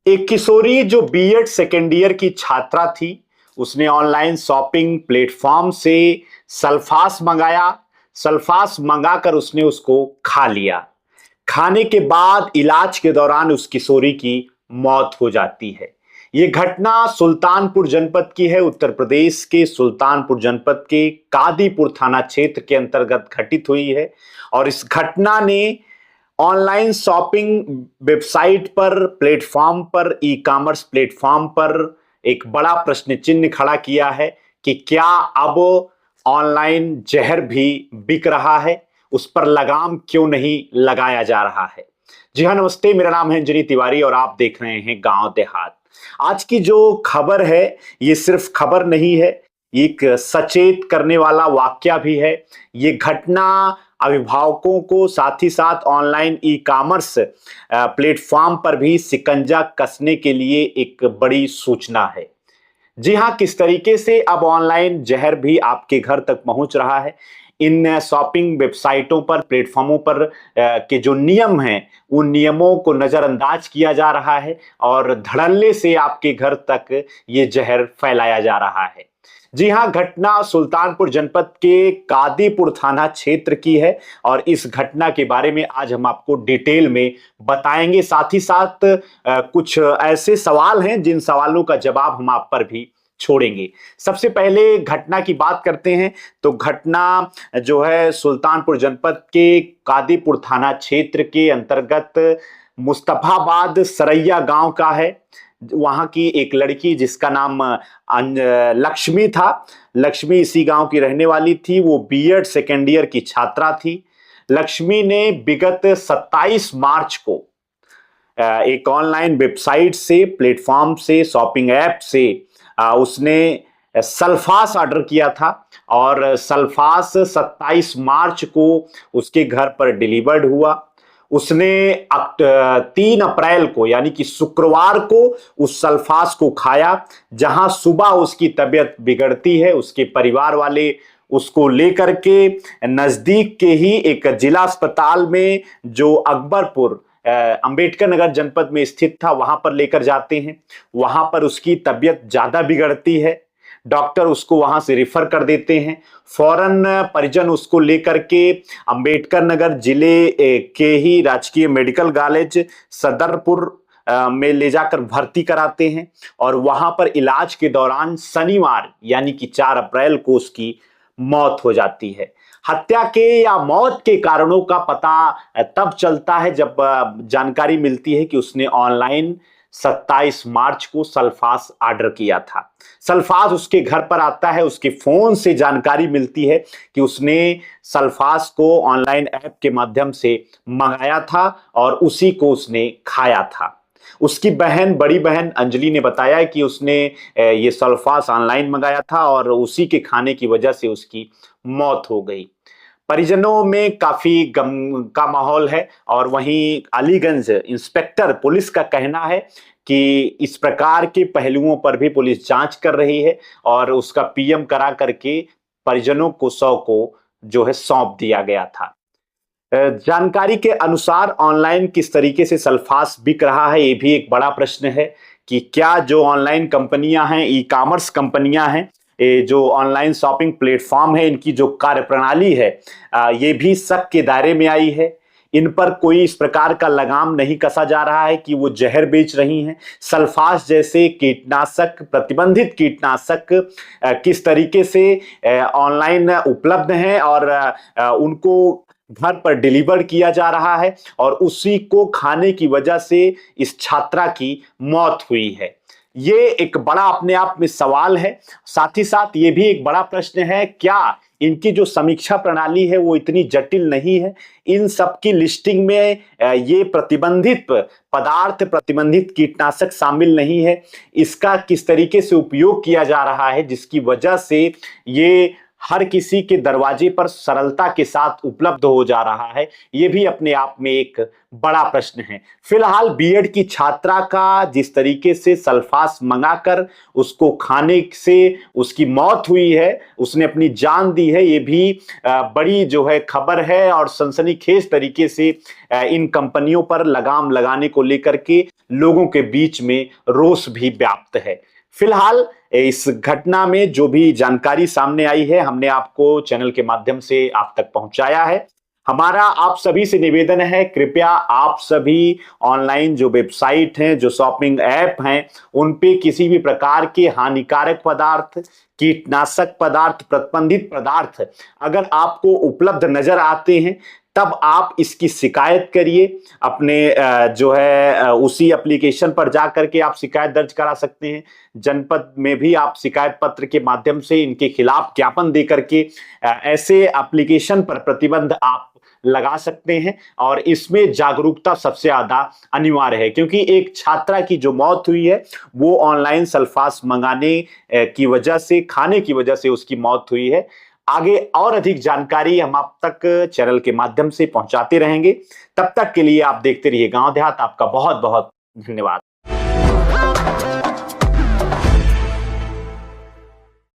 एक किशोरी जो BEd second year की छात्रा थी, उसने ऑनलाइन शॉपिंग प्लेटफॉर्म से सल्फास मंगाया। सल्फास मंगाकर उसने उसको खा लिया। खाने के बाद इलाज के दौरान उस किशोरी की मौत हो जाती है। ये घटना सुल्तानपुर जनपद की है। उत्तर प्रदेश के सुल्तानपुर जनपद के कादीपुर थाना क्षेत्र के अंतर्गत घटित हुई है। और इस घटना ने ऑनलाइन शॉपिंग वेबसाइट पर, प्लेटफॉर्म पर, ई कॉमर्स प्लेटफॉर्म पर एक बड़ा प्रश्न चिन्ह खड़ा किया है कि क्या अब ऑनलाइन जहर भी बिक रहा है, उस पर लगाम क्यों नहीं लगाया जा रहा है। जी हाँ, नमस्ते, मेरा नाम है अंजनी तिवारी और आप देख रहे हैं गांव देहात। आज की जो खबर है ये सिर्फ खबर नहीं है, एक सचेत करने वाला वाकया भी है। ये घटना अभिभावकों को, साथ ही साथ ऑनलाइन ई कॉमर्स प्लेटफॉर्म पर भी शिकंजा कसने के लिए एक बड़ी सूचना है। जी हाँ, किस तरीके से अब ऑनलाइन जहर भी आपके घर तक पहुंच रहा है। इन शॉपिंग वेबसाइटों पर, प्लेटफॉर्मों पर के जो नियम हैं, उन नियमों को नजरअंदाज किया जा रहा है और धड़ल्ले से आपके घर तक ये जहर फैलाया जा रहा है। जी हाँ, घटना सुल्तानपुर जनपद के कादीपुर थाना क्षेत्र की है और इस घटना के बारे में आज हम आपको डिटेल में बताएंगे। साथ ही साथ कुछ ऐसे सवाल हैं जिन सवालों का जवाब हम आप पर भी छोड़ेंगे। सबसे पहले घटना की बात करते हैं तो घटना जो है सुल्तानपुर जनपद के कादीपुर थाना क्षेत्र के अंतर्गत मुस्तफाबाद सरैया गांव का है। वहां की एक लड़की जिसका नाम लक्ष्मी था, लक्ष्मी इसी गांव की रहने वाली थी। वो बीएड सेकेंड ईयर की छात्रा थी। लक्ष्मी ने विगत 27 मार्च को एक ऑनलाइन वेबसाइट से, प्लेटफॉर्म से, शॉपिंग ऐप से उसने सल्फास ऑर्डर किया था और सल्फास 27 मार्च को उसके घर पर डिलीवर्ड हुआ। उसने 3 अप्रैल को यानी कि शुक्रवार को उस सल्फास को खाया। जहां सुबह उसकी तबीयत बिगड़ती है, उसके परिवार वाले उसको लेकर के नजदीक के ही एक जिला अस्पताल में, जो अकबरपुर अंबेडकर नगर जनपद में स्थित था, वहां पर लेकर जाते हैं। वहां पर उसकी तबीयत ज्यादा बिगड़ती है। डॉक्टर उसको वहां से रिफर कर देते हैं। फौरन परिजन उसको लेकर के अंबेडकर नगर जिले के ही राजकीय मेडिकल कॉलेज सदरपुर में ले जाकर भर्ती कराते हैं और वहां पर इलाज के दौरान शनिवार यानी कि 4 अप्रैल को उसकी मौत हो जाती है। हत्या के या मौत के कारणों का पता तब चलता है जब जानकारी मिलती है कि उसने ऑनलाइन 27 मार्च को सल्फास ऑर्डर किया था। सल्फास उसके घर पर आता है। उसके फोन से जानकारी मिलती है कि उसने सल्फास को ऑनलाइन ऐप के माध्यम से मंगाया था और उसी को उसने खाया था। उसकी बहन, बड़ी बहन अंजलि ने बताया कि उसने ये सल्फास ऑनलाइन मंगाया था और उसी के खाने की वजह से उसकी मौत हो गई। परिजनों में काफी गम का माहौल है और वहीं अलीगंज इंस्पेक्टर पुलिस का कहना है कि इस प्रकार के पहलुओं पर भी पुलिस जांच कर रही है और उसका पीएम करा करके परिजनों को 100 को जो है सौंप दिया गया था। जानकारी के अनुसार ऑनलाइन किस तरीके से सल्फास बिक रहा है, ये भी एक बड़ा प्रश्न है कि क्या जो ऑनलाइन कंपनियां हैं, ई कॉमर्स कंपनियां हैं, जो ऑनलाइन शॉपिंग प्लेटफॉर्म है, इनकी जो कार्यप्रणाली है ये भी शक के दायरे में आई है। इन पर कोई इस प्रकार का लगाम नहीं कसा जा रहा है कि वो जहर बेच रही हैं। सल्फास जैसे कीटनाशक, प्रतिबंधित कीटनाशक किस तरीके से ऑनलाइन उपलब्ध हैं और उनको घर पर डिलीवर किया जा रहा है और उसी को खाने की वजह से इस छात्रा की मौत हुई है। ये एक बड़ा अपने आप में सवाल है। साथ ही साथ ये भी एक बड़ा प्रश्न है, क्या इनकी जो समीक्षा प्रणाली है वो इतनी जटिल नहीं है? इन सब की लिस्टिंग में ये प्रतिबंधित पदार्थ, प्रतिबंधित कीटनाशक शामिल नहीं है। इसका किस तरीके से उपयोग किया जा रहा है जिसकी वजह से ये हर किसी के दरवाजे पर सरलता के साथ उपलब्ध हो जा रहा है, ये भी अपने आप में एक बड़ा प्रश्न है। फिलहाल बीएड की छात्रा का जिस तरीके से सल्फास मंगाकर उसको खाने से उसकी मौत हुई है, उसने अपनी जान दी है, ये भी बड़ी जो है खबर है और सनसनीखेज तरीके से इन कंपनियों पर लगाम लगाने को लेकर के लोगों के बीच में रोष भी व्याप्त है। फिलहाल इस घटना में जो भी जानकारी सामने आई है, हमने आपको चैनल के माध्यम से आप तक पहुंचाया है। हमारा आप सभी से निवेदन है, कृपया आप सभी ऑनलाइन जो वेबसाइट हैं, जो शॉपिंग ऐप हैं, उन पे किसी भी प्रकार के हानिकारक पदार्थ, कीटनाशक पदार्थ, प्रतिबंधित पदार्थ अगर आपको उपलब्ध नजर आते हैं, तब आप इसकी शिकायत करिए। अपने जो है उसी एप्लीकेशन पर जा करके आप शिकायत दर्ज करा सकते हैं। जनपद में भी आप शिकायत पत्र के माध्यम से इनके खिलाफ ज्ञापन दे करके ऐसे एप्लीकेशन पर प्रतिबंध आप लगा सकते हैं। और इसमें जागरूकता सबसे ज्यादा अनिवार्य है, क्योंकि एक छात्रा की जो मौत हुई है वो ऑनलाइन सल्फास मंगाने की वजह से, खाने की वजह से उसकी मौत हुई है। आगे और अधिक जानकारी हम आप तक चैनल के माध्यम से पहुंचाते रहेंगे। तब तक के लिए आप देखते रहिए गांव देहात। आपका बहुत बहुत धन्यवाद।